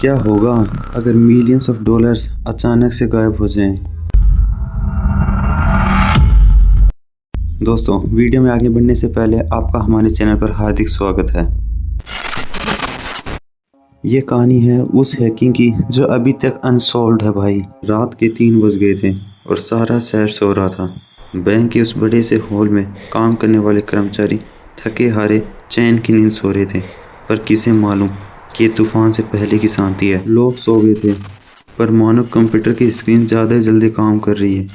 क्या होगा अगर मिलियंस ऑफ डॉलर्स अचानक से गायब हो जाएं? दोस्तों, वीडियो में आगे बढ़ने से पहले आपका हमारे चैनल पर हार्दिक स्वागत है। ये कहानी है उस हैकिंग की जो अभी तक अनसॉल्व्ड है भाई। रात के 3 बज गए थे और सारा शहर सो रहा था। बैंक के उस बड़े से हॉल में काम करने वाले कर्मचारी थके हारे चैन की नींद सो रहे थे, पर किसे मालूम कि तूफान से पहले की शांति है। लोग सो गए थे, पर मानो कंप्यूटर की स्क्रीन ज़्यादा जल्दी काम कर रही है।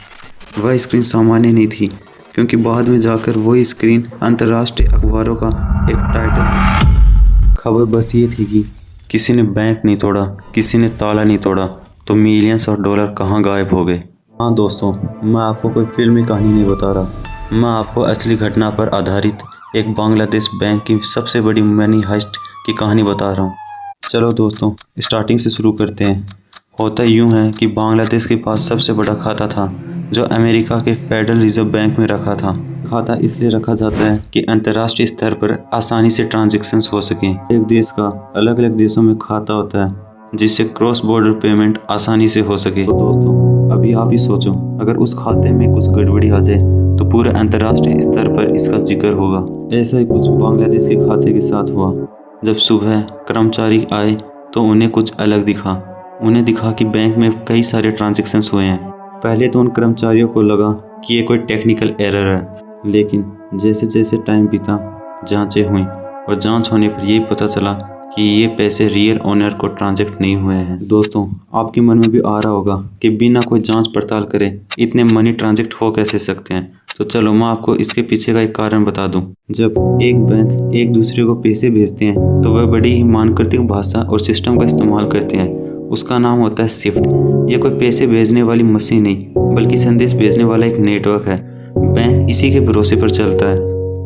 वह स्क्रीन सामान्य नहीं थी, क्योंकि बाद में जाकर वही स्क्रीन अंतर्राष्ट्रीय अखबारों का एक टाइटल। खबर बस ये थी कि किसी ने बैंक नहीं तोड़ा, किसी ने ताला नहीं तोड़ा, तो मिलियंस ऑफ डॉलर कहाँ गायब हो गए। हाँ दोस्तों, मैं आपको कोई फिल्मी कहानी नहीं बता रहा, मैं आपको असली घटना पर आधारित एक बांग्लादेश बैंक की सबसे बड़ी मनी हाइस्ट की कहानी बता रहा हूँ। चलो दोस्तों, स्टार्टिंग से शुरू करते हैं। होता यूँ है कि बांग्लादेश के पास सबसे बड़ा खाता था, जो अमेरिका के फेडरल रिजर्व बैंक में रखा था। खाता इसलिए रखा जाता है कि अंतर्राष्ट्रीय स्तर पर आसानी से ट्रांजैक्शंस हो सकें। एक देश का अलग अलग देशों में खाता होता है, जिससे क्रॉस बॉर्डर पेमेंट आसानी से हो सके। तो दोस्तों, अभी आप ही सोचो, अगर उस खाते में कुछ गड़बड़ी आ जाए तो पूरे अंतर्राष्ट्रीय स्तर पर इसका जिक्र होगा। ऐसा ही कुछ बांग्लादेश के खाते के साथ हुआ। जब सुबह कर्मचारी आए तो उन्हें कुछ अलग दिखा। उन्हें दिखा कि बैंक में कई सारे ट्रांजैक्शंस हुए हैं। पहले तो उन कर्मचारियों को लगा कि ये कोई टेक्निकल एरर है, लेकिन जैसे जैसे टाइम बीता, जांचें हुई और जांच होने पर यही पता चला कि ये पैसे रियल ओनर को ट्रांजैक्ट नहीं हुए हैं। दोस्तों, आपके मन में भी आ रहा होगा कि बिना कोई जांच पड़ताल करे इतने मनी ट्रांजैक्ट हो कैसे सकते हैं। तो चलो मैं आपको इसके पीछे का एक कारण बता दूं। जब एक बैंक एक दूसरे को पैसे भेजते हैं तो वह बड़ी ही मानकृतिक भाषा और सिस्टम का इस्तेमाल करते हैं। उसका नाम होता है स्विफ्ट। यह कोई पैसे भेजने वाली मशीन नहीं, बल्कि संदेश भेजने वाला एक नेटवर्क है। बैंक इसी के भरोसे पर चलता है।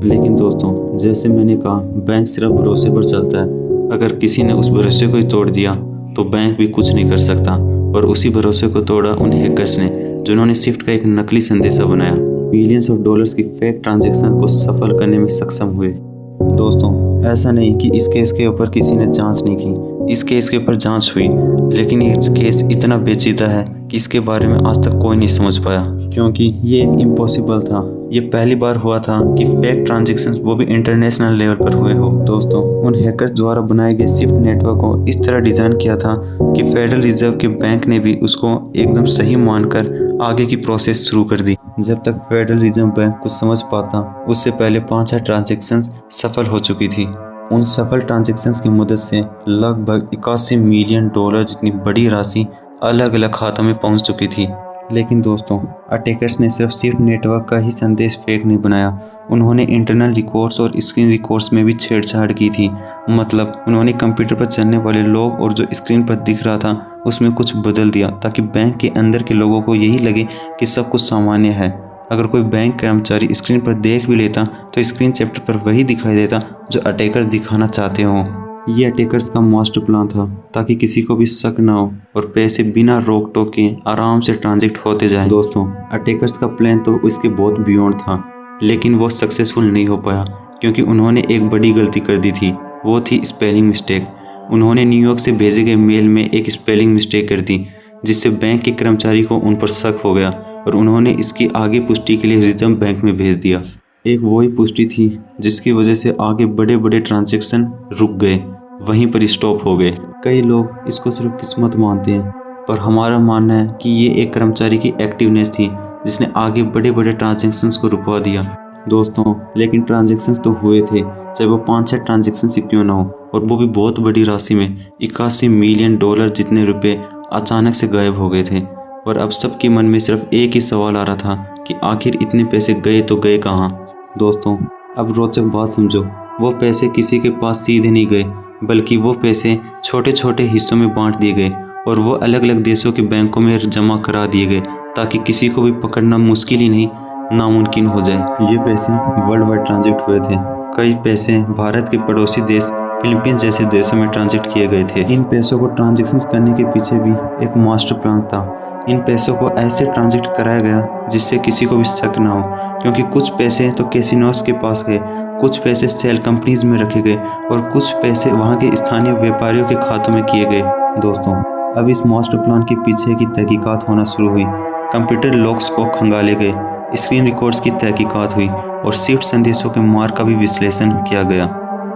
लेकिन दोस्तों, जैसे मैंने कहा, बैंक सिर्फ भरोसे पर चलता है। अगर किसी ने उस भरोसे को ही तोड़ दिया तो बैंक भी कुछ नहीं कर सकता। और उसी भरोसे को तोड़ा उन हैकर्स ने, जिन्होंने स्विफ्ट का एक नकली संदेशा बनाया। मिलियंस ऑफ डॉलर्स की फेक ट्रांजैक्शन को सफल करने में सक्षम हुए। दोस्तों, ऐसा नहीं कि इस केस के ऊपर किसी ने जांच नहीं की। इस केस के ऊपर जांच हुई, लेकिन ये केस इतना पेचीदा है कि इसके बारे में आज तक कोई नहीं समझ पाया, क्योंकि ये एक इम्पॉसिबल था। ये पहली बार हुआ था कि फेक ट्रांजैक्शंस वो भी इंटरनेशनल लेवल पर हुए हो। दोस्तों, उन हैकर्स द्वारा बनाए गए स्विफ्ट नेटवर्क को इस तरह डिजाइन किया था कि फेडरल रिजर्व के बैंक ने भी उसको एकदम सही मानकर आगे की प्रोसेस शुरू कर दी। जब तक फेडरल रिजर्व बैंक कुछ समझ पाता, उससे पहले 5-6 ट्रांजैक्शंस सफल हो चुकी थी। उन सफल ट्रांजैक्शंस की मदद से लगभग 81 मिलियन डॉलर जितनी बड़ी राशि अलग अलग खातों में पहुंच चुकी थी। लेकिन दोस्तों, अटैकर्स ने सिर्फ स्विफ्ट नेटवर्क का ही संदेश फेक नहीं बनाया, उन्होंने इंटरनल रिकॉर्ड्स और स्क्रीन रिकॉर्ड्स में भी छेड़छाड़ की थी। मतलब उन्होंने कंप्यूटर पर चलने वाले लोग और जो स्क्रीन पर दिख रहा था उसमें कुछ बदल दिया, ताकि बैंक के अंदर के लोगों को यही लगे कि सब कुछ सामान्य है। अगर कोई बैंक कर्मचारी स्क्रीन पर देख भी लेता तो स्क्रीन चैप्टर पर वही दिखाई देता जो अटैकर्स दिखाना चाहते हों। ये अटैकर्स का मास्टर प्लान था, ताकि किसी को भी शक ना हो और पैसे बिना रोक टोक के आराम से ट्रांजैक्ट होते जाएं। दोस्तों, अटैकर्स का प्लान तो इसके बहुत बियॉन्ड था, लेकिन वो सक्सेसफुल नहीं हो पाया, क्योंकि उन्होंने एक बड़ी गलती कर दी थी। वो थी स्पेलिंग मिस्टेक। उन्होंने न्यूयॉर्क से भेजे गए मेल में एक स्पेलिंग मिस्टेक कर दी, जिससे बैंक के कर्मचारी को उन पर शक हो गया और उन्होंने इसकी आगे पुष्टि के लिए रिजर्व बैंक में भेज दिया। एक वही पुष्टि थी जिसकी वजह से आगे बड़े बड़े ट्रांजैक्शन रुक गए, वहीं पर स्टॉप हो गए। कई लोग इसको सिर्फ किस्मत मानते हैं, पर हमारा मानना है कि ये एक कर्मचारी की एक्टिवनेस थी जिसने आगे बड़े बड़े ट्रांजैक्शंस को रुकवा दिया। दोस्तों, लेकिन ट्रांजैक्शंस तो हुए थे, चाहे वो 5-6 ट्रांजैक्शन से क्यों ना हो, और वो भी बहुत बड़ी राशि में। 81 मिलियन डॉलर जितने रुपए अचानक से गायब हो गए थे। और अब सबके मन में सिर्फ एक ही सवाल आ रहा था कि आखिर इतने पैसे गए तो गए कहाँ। दोस्तों, अब रोचक बात समझो, वो पैसे किसी के पास सीधे नहीं गए, बल्कि वो पैसे छोटे छोटे हिस्सों में बांट दिए गए और वो अलग अलग देशों के बैंकों में जमा करा दिए गए, ताकि किसी को भी पकड़ना मुश्किल ही नहीं, नामुमकिन हो जाए। ये पैसे वर्ल्ड वाइड ट्रांजैक्ट हुए थे। कई पैसे भारत के पड़ोसी देश फिलीपींस जैसे देशों में ट्रांजैक्ट किए गए थे। इन पैसों को ट्रांजैक्शन करने के पीछे भी एक मास्टर प्लान था। इन पैसों को ऐसे ट्रांजैक्ट कराया गया जिससे किसी को भी शक ना हो, क्योंकि कुछ पैसे तो कैसीनोस के पास गए, कुछ पैसे सेल कंपनीज में रखे गए और कुछ पैसे वहां के स्थानीय व्यापारियों के खातों में किए गए। दोस्तों अब इस मास्टर प्लान के पीछे की तहकीकात होना शुरू हुई। कंप्यूटर लॉग्स को खंगाले गए, स्क्रीन रिकॉर्ड्स की तहकीकात हुई और स्विफ्ट संदेशों के मार्ग का भी विश्लेषण किया गया।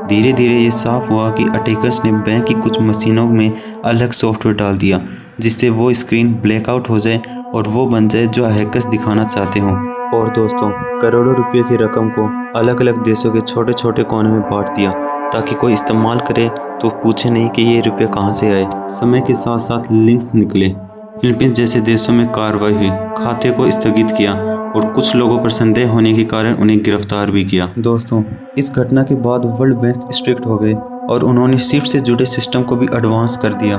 धीरे धीरे ये साफ हुआ कि अटैकर्स ने बैंक की कुछ मशीनों में अलग सॉफ्टवेयर डाल दिया जिससे वो स्क्रीन ब्लैकआउट हो जाए और वो बन जाए जो हैकर्स दिखाना चाहते हों। और दोस्तों करोड़ों रुपए की रकम को अलग अलग देशों के छोटे छोटे कोने में बांट दिया ताकि कोई इस्तेमाल करे तो पूछे नहीं कि ये रुपए कहाँ से आए। समय के साथ साथ लिंक्स निकले, फिलीपींस जैसे देशों में कार्रवाई हुई, खाते को स्थगित किया और कुछ लोगों पर संदेह होने के कारण उन्हें गिरफ्तार भी किया। दोस्तों इस घटना के बाद वर्ल्ड बैंक स्ट्रिक्ट हो गए और उन्होंने स्विफ्ट से जुड़े सिस्टम को भी एडवांस कर दिया।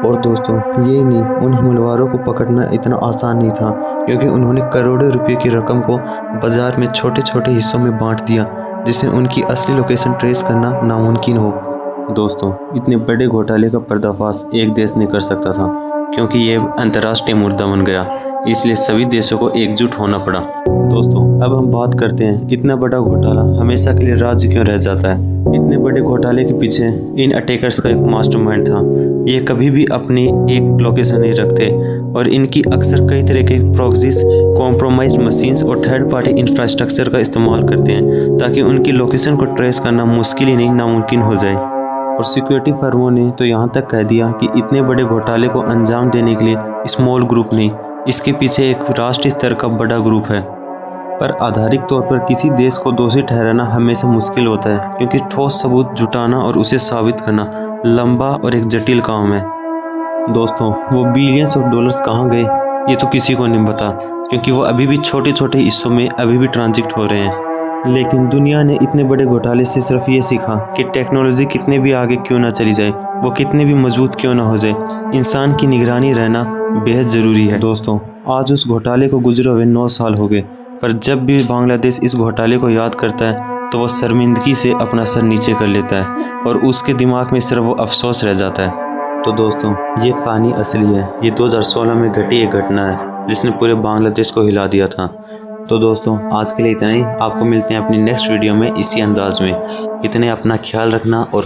और दोस्तों ये नहीं, उन हमलावरों को पकड़ना इतना आसान नहीं था क्योंकि उन्होंने करोड़ों रुपए की रकम को बाजार में छोटे छोटे हिस्सों में बांट दिया जिससे उनकी असली लोकेशन ट्रेस करना नामुमकिन हो। दोस्तों इतने बड़े घोटाले का पर्दाफाश एक देश नहीं कर सकता था क्योंकि ये अंतर्राष्ट्रीय मुद्दा बन गया, इसलिए सभी देशों को एकजुट होना पड़ा। दोस्तों अब हम बात करते हैं इतना बड़ा घोटाला हमेशा के लिए राज्य क्यों रह जाता है। इतने बड़े घोटाले के पीछे इन अटैकर्स का एक मास्टरमाइंड था। ये कभी भी अपनी एक लोकेशन नहीं रखते और इनकी अक्सर कई तरह के प्रॉक्सीज, कॉम्प्रोमाइज्ड मशीन्स और थर्ड पार्टी इंफ्रास्ट्रक्चर का इस्तेमाल करते हैं ताकि उनकी लोकेशन को ट्रेस करना मुश्किल ही नहीं नामुमकिन हो जाए। और सिक्योरिटी फर्मों ने तो यहाँ तक कह दिया कि इतने बड़े घोटाले को अंजाम देने के लिए स्मॉल ग्रुप नहीं, इसके पीछे एक राष्ट्रीय स्तर का बड़ा ग्रुप है। पर आधारिक तौर पर किसी देश को दोषी ठहराना हमेशा मुश्किल होता है क्योंकि ठोस सबूत जुटाना और उसे साबित करना लंबा और एक जटिल काम है। दोस्तों वो बिलियंस ऑफ डॉलर्स कहाँ गए ये तो किसी को नहीं पता क्योंकि वो अभी भी छोटे छोटे हिस्सों में अभी भी ट्रांजिट हो रहे हैं। लेकिन दुनिया ने इतने बड़े घोटाले से सिर्फ ये सीखा कि टेक्नोलॉजी कितने भी आगे क्यों ना चली जाए, वो कितने भी मजबूत क्यों ना हो जाए, इंसान की निगरानी रहना बेहद ज़रूरी है। दोस्तों आज उस घोटाले को गुजरे हुए 9 साल हो गए, पर जब भी बांग्लादेश इस घोटाले को याद करता है तो वह शर्मिंदगी से अपना सर नीचे कर लेता है और उसके दिमाग में सिर्फ वो अफसोस रह जाता है। तो दोस्तों ये कहानी असली है, ये 2016 में घटी एक घटना है जिसने पूरे बांग्लादेश को हिला दिया था। तो दोस्तों आज के लिए इतना ही, आपको मिलते हैं अपनी नेक्स्ट वीडियो में इसी अंदाज में। इतने अपना ख्याल रखना और